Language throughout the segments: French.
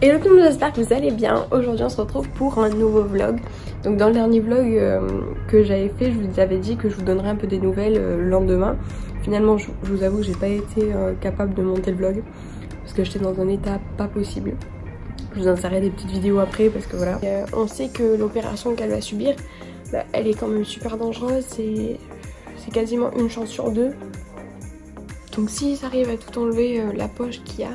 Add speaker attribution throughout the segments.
Speaker 1: Hello tout le monde, j'espère que vous allez bien. Aujourd'hui on se retrouve pour un nouveau vlog. Donc dans le dernier vlog que j'avais fait, je vous avais dit que je vous donnerais un peu des nouvelles le lendemain. Finalement je vous avoue que j'ai pas été capable de monter le vlog parce que j'étais dans un état pas possible. Je vous insérerai des petites vidéos après parce que voilà. On sait que l'opération qu'elle va subir, elle est quand même super dangereuse. C'est quasiment une chance sur deux. Donc si ça arrive à tout enlever la poche qu'il y a,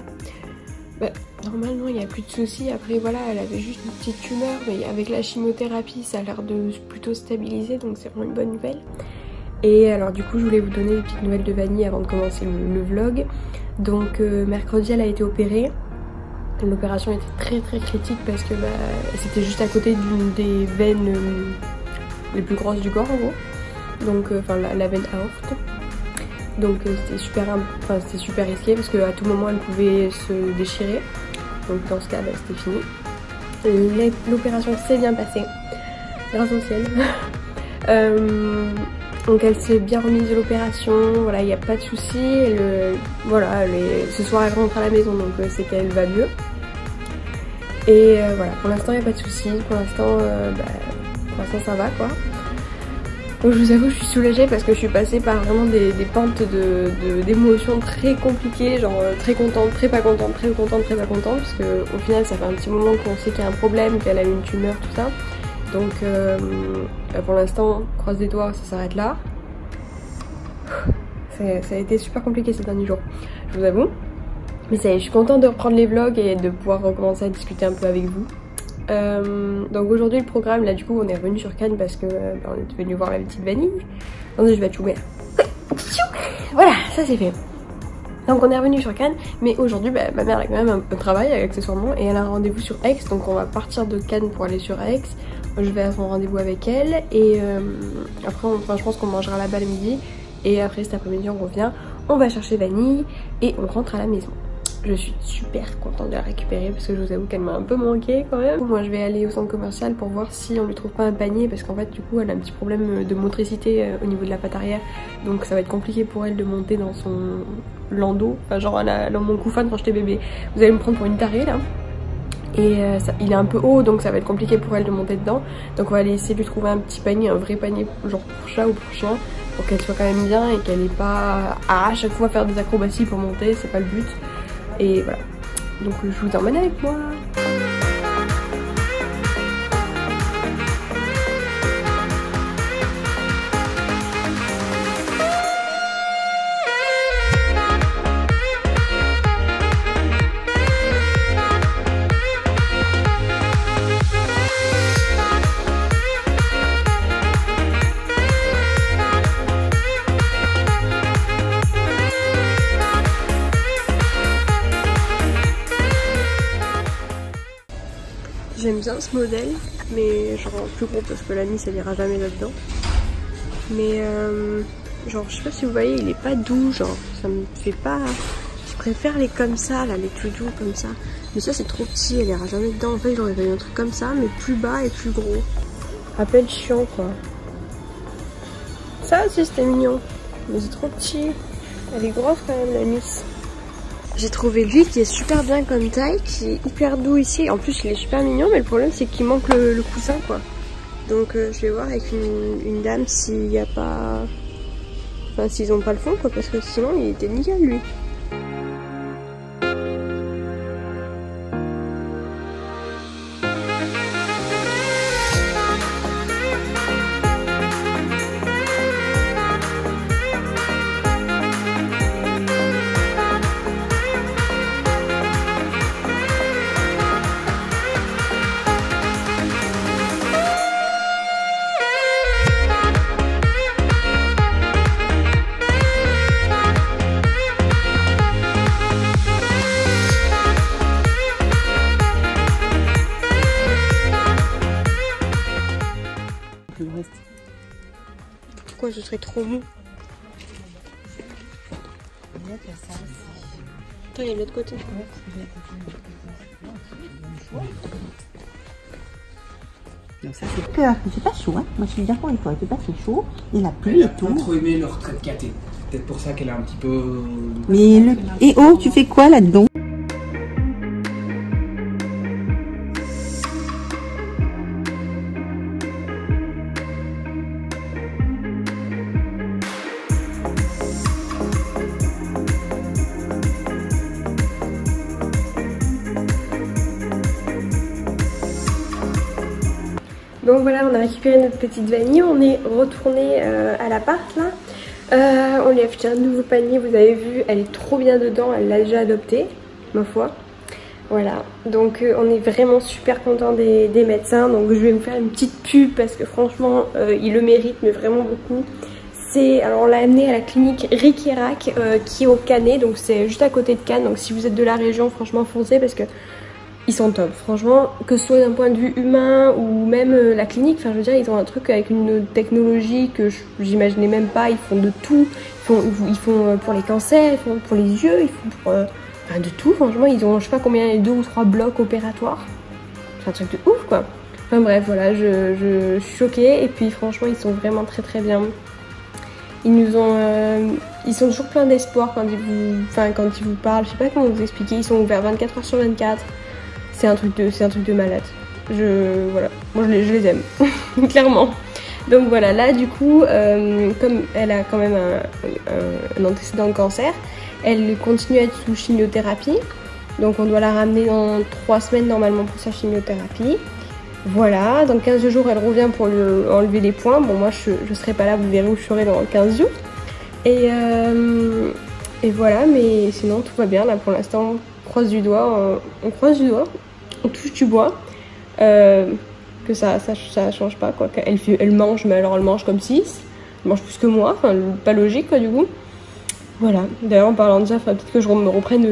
Speaker 1: normalement il n'y a plus de soucis. Après voilà, elle avait juste une petite tumeur, mais avec la chimiothérapie ça a l'air de plutôt stabiliser, donc c'est vraiment une bonne nouvelle. Et alors du coup je voulais vous donner des petites nouvelles de Vanille avant de commencer le vlog. Donc mercredi elle a été opérée. L'opération était très critique parce que c'était juste à côté d'une des veines les plus grosses du corps en gros. Donc enfin la veine aorte. Donc c'était super risqué parce qu'à tout moment elle pouvait se déchirer. Donc dans ce cas c'était fini. L'opération s'est bien passée, grâce au ciel. Donc elle s'est bien remise de l'opération, voilà, il n'y a pas de soucis. Ce soir elle rentre à la maison, donc c'est qu'elle va mieux. Et voilà, pour l'instant il n'y a pas de soucis, pour l'instant ça va quoi. Donc je vous avoue je suis soulagée parce que je suis passée par vraiment des pentes d'émotions très compliquées, genre très contente, très pas contente, très contente, très pas contente, parce que au final ça fait un petit moment qu'on sait qu'il y a un problème, qu'elle a eu une tumeur, tout ça. Donc pour l'instant, croise les doigts, ça s'arrête là. Ça a été super compliqué ces derniers jours, je vous avoue. Mais ça y est, je suis contente de reprendre les vlogs et de pouvoir recommencer à discuter un peu avec vous. Donc aujourd'hui le programme, là du coup on est revenu sur Cannes parce que on est venu voir la petite Vanille. Attendez, je vais choumer là. Voilà, ça c'est fait. Donc on est revenu sur Cannes, mais aujourd'hui ma mère a quand même un peu de travail accessoirement et elle a un rendez-vous sur Aix, donc on va partir de Cannes pour aller sur Aix. Moi, je vais à son rendez-vous avec elle et après je pense qu'on mangera là-bas le midi et après cet après-midi on revient, on va chercher Vanille et on rentre à la maison. Je suis super contente de la récupérer parce que je vous avoue qu'elle m'a un peu manqué quand même. Moi je vais aller au centre commercial pour voir si on lui trouve pas un panier parce qu'en fait du coup elle a un petit problème de motricité au niveau de la patte arrière. Donc ça va être compliqué pour elle de monter dans son landau. Enfin genre dans mon couffin quand j'étais bébé. Vous allez me prendre pour une tarée là. Et il est un peu haut donc ça va être compliqué pour elle de monter dedans. Donc on va aller essayer de lui trouver un petit panier, un vrai panier genre pour chat ou pour chien, pour qu'elle soit quand même bien et qu'elle n'ait pas à chaque fois faire des acrobaties pour monter, c'est pas le but. Et voilà, donc je vous emmène avec moi. J'aime bien ce modèle, mais genre plus gros parce que la Miss elle ira jamais là-dedans. Mais genre je sais pas si vous voyez, il est pas doux, genre ça me fait pas... Je préfère les comme ça, là, les plus doux comme ça. Mais ça c'est trop petit, elle ira jamais dedans. En fait j'aurais fait un truc comme ça, mais plus bas et plus gros. À peine chiant quoi. Ça aussi c'était mignon, mais c'est trop petit. Elle est grosse quand même la Miss. J'ai trouvé lui qui est super bien comme taille, qui est hyper doux ici. En plus il est super mignon, mais le problème c'est qu'il manque le coussin quoi. Donc je vais voir avec une dame s'il n'y a pas... Enfin s'ils ont pas le fond quoi, parce que sinon il était nickel lui. Pourquoi je serais trop mou? Attends, il y a de l'autre côté.
Speaker 2: Donc ça c'est peur, il fait pas chaud hein. Moi je suis d'accord avec toi, il fait pas très chaud. Il y a la pluie et tout.
Speaker 3: Elle a pas trop aimé le retraite caté. Peut-être pour ça qu'elle est un petit peu...
Speaker 2: Mais le... Et oh, tu fais quoi là-dedans?
Speaker 1: Donc voilà, on a récupéré notre petite vanille, on est retourné à l'appart là. On lui a acheté un nouveau panier, vous avez vu, elle est trop bien dedans, elle l'a déjà adopté, ma foi. Voilà, donc on est vraiment super content des médecins, donc je vais vous faire une petite pub parce que franchement, il le mérite, mais vraiment beaucoup. Alors on l'a amené à la clinique Riquirac qui est au Canet, donc c'est juste à côté de Cannes, donc si vous êtes de la région, franchement foncez parce que ils sont top, franchement, que ce soit d'un point de vue humain ou même la clinique, enfin je veux dire, ils ont un truc avec une technologie que j'imaginais même pas, ils font de tout, ils font pour les cancers, ils font pour les yeux, ils font pour enfin de tout, franchement, ils ont je sais pas combien, 2 ou 3 blocs opératoires, c'est un truc de ouf quoi. Enfin bref, voilà, je suis choquée et puis franchement, ils sont vraiment très très bien. Ils sont toujours pleins d'espoir quand ils vous parlent, je sais pas comment vous expliquer, ils sont ouverts 24 h sur 24. C'est un truc de malade. Voilà, moi je les aime, clairement. Donc voilà, là du coup, comme elle a quand même un antécédent de cancer, elle continue à être sous chimiothérapie. Donc on doit la ramener dans 3 semaines normalement pour sa chimiothérapie. Voilà, dans 15 jours elle revient pour lui enlever les points. Bon moi je serai pas là, vous verrez où je serai dans 15 jours. Et voilà, mais sinon tout va bien là pour l'instant. On croise du doigt, on touche du bois, que ça change pas quoi. Elle mange, mais alors elle mange comme 6, elle mange plus que moi, enfin pas logique quoi du coup. Voilà, d'ailleurs en parlant de ça, peut-être que je me reprenne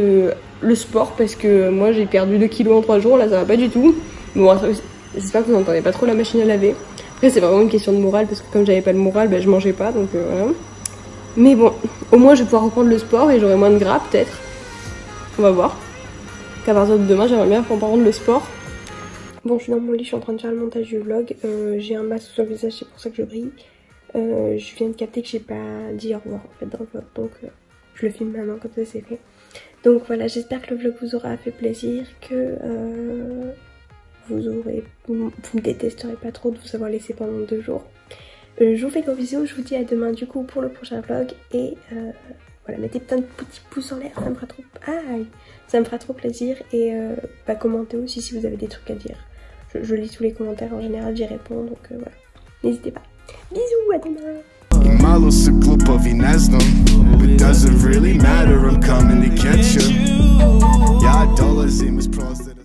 Speaker 1: le sport parce que moi j'ai perdu 2 kilos en 3 jours, là ça va pas du tout. Bon, j'espère que vous n'entendez pas trop la machine à laver. Après c'est vraiment une question de morale parce que comme j'avais pas le moral, je mangeais pas donc voilà. Mais bon, au moins je vais pouvoir reprendre le sport et j'aurai moins de gras peut-être. On va voir. À partir de demain, j'aimerais bien reprendre le sport. Bon, je suis dans mon lit, je suis en train de faire le montage du vlog. J'ai un masque sur le visage, c'est pour ça que je brille. Je viens de capter que j'ai pas dit au revoir en fait dans le vlog, donc je le filme maintenant comme ça c'est fait. Donc voilà, j'espère que le vlog vous aura fait plaisir, que vous me détesterez pas trop de vous avoir laissé pendant 2 jours. Je vous fais gros bisous, je vous dis à demain du coup pour le prochain vlog et voilà, mettez plein de petits pouces en l'air, ça me fera trop... Aïe, ça me fera trop plaisir et commentez aussi si vous avez des trucs à dire. Je lis tous les commentaires, en général j'y réponds, donc voilà. N'hésitez pas. Bisous, à demain.